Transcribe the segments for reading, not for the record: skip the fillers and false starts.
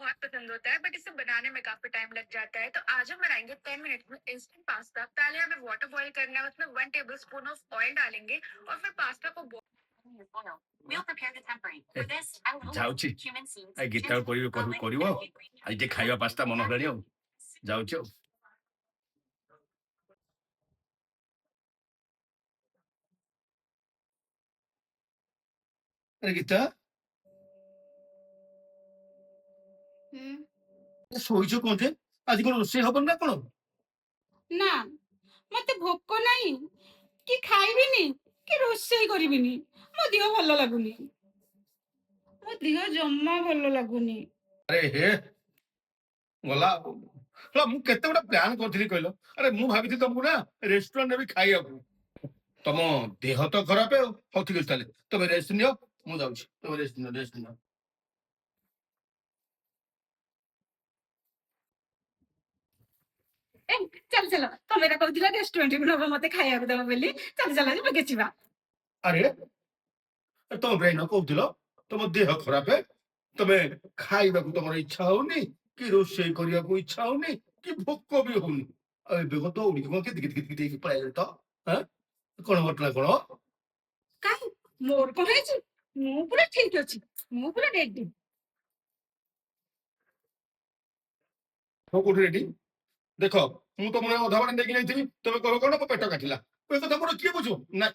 बहुत पसंद होता है, बट इसे बनाने में काफी टाइम लग जाता है। तो आज हम बनाएंगे 10 मिनट में इंस्टेंट पास्ता। पहले हमें वाटर बॉईल करना है, उसमें 1 टेबल स्पून ऑफ ऑयल डालेंगे और फिर पास्ता को We'll prepare the tempering. For this, I will ଯାଉଛି cumin seeds, ଆଇ ଗୀତ ginger, କରିବ garlic, କରିବ and green ଆଜି ଟିକେ ଖାଇବା ପାସ୍ତା ମନ ହେଲାଣି ଆଉ ଯାଉଛି ଆଉ ଆରେ ଗୀତା ଶୋଇଛ କଣ ଯେ ଆଜି କଣ ରୋଷେଇ ହବନି ନା କଣ? ନା ମତେ ଭୋକ ନାହିଁ କି ଖାଇବିନି କି ରୋଷେଇ କରିବିନି। ମୋ ଦେହ ଭଲ ଲାଗୁନି। ମୋ ଦେହ ଜମା ଭଲ ଲାଗୁନି। ଆରେ ହେ ଗଲା ହେଲା ମୁଁ କେତେ ଗୋଟେ ପ୍ଲାନ୍ କରିଥିଲି କହିଲ। ଆରେ ମୁଁ ଭାବିଥିଲି ତମକୁ ନା ରେଷ୍ଟୁରାଣ୍ଟ ନେବି ଖାଇବାକୁ। ତମ ଦେହ ତ ଖରାପ ଆଉ ହଉ ଠିକ ଅଛି ତାହେଲେ ତମେ ରେଷ୍ଟ ନିଅ ମୁଁ ଯାଉଛି ତମେ ରେଷ୍ଟ ନିଅ ଏ ଚାଲ ଚାଲ ତମେ ଏଟା କହୁଥିଲ ରେଷ୍ଟୁରାଣ୍ଟକୁ ନବ ମତେ ଖାଇବାକୁ ଦବ ବୋଲି। ଚାଲ ଚାଲ ଯିବା ଯିବା। ଆରେ ତମ ବ୍ରେନ କହୁଥିଲ ତମ ଦେହ ଖରାପ ତମେ ଖାଇବାକୁ ତମର ଇଚ୍ଛା ହଉନି କି ରୋଷେଇ କରିବାକୁ ଇଚ୍ଛା ହଉନି କି ଭୋକ ବି ହଉନି ଆଉ ଏବେ କଣ ଦୌଡିକି କଣ କେତେ ଦେଇକି ପଳେଇଲେ ତ କଣ ଘଟଣା କଣ? କାହିଁ ମୋର କଣ ହେଇଛି? ମୁଁ ପୁରା ଠିକ ଅଛି। ମୁଁ ପୁରା ରେଡି। ହଉ କୋଉଠି ରେଡି ଦେଖ ମୁଁ ତମର ଅଧା ବାଟ ନେଇକି ଯାଇଥିବି ତମେ କହିବ କଣ ମୋ ପେଟ କାଟିଲା ଏ କଥା ମୋର କିଏ ବୁଝୁ ନା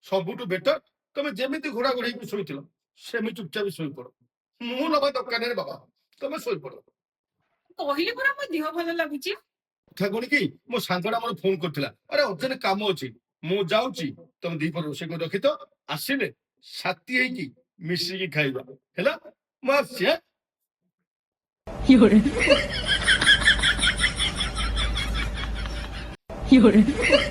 ସବୁଠୁ ବେଟର ତମେ ଯେମିତି ଘୋଡା ଘୋଡେଇକି ଶୋଇଥିଲ ସେମିତି ଚୁପଚାପ ଶୋଇପଡ। ମୁଁ ନବା ଦୋକାନରେ ବାବା ତମେ ଶୋଇପଡ। କହିଲି ପୁରା ମୋ ଦେହ ଭଲ ଲାଗୁଛି। କଥା କଣ କି ମୋ ସାଙ୍ଗଟା ମୋର ଫୋନ କରିଥିଲା ଆରେ ଅର୍ଜେଣ୍ଟ କାମ ଅଛି ମୁଁ ଯାଉଛି ତମେ ଦିପହର ରୋଷେଇ କରି ରଖିଥ ଆସିଲେ ସାଥି ହେଇକି ମିଶିକି ଖାଇବା ହେଲା ମୁଁ ଆସୁଛି। 有人，有人。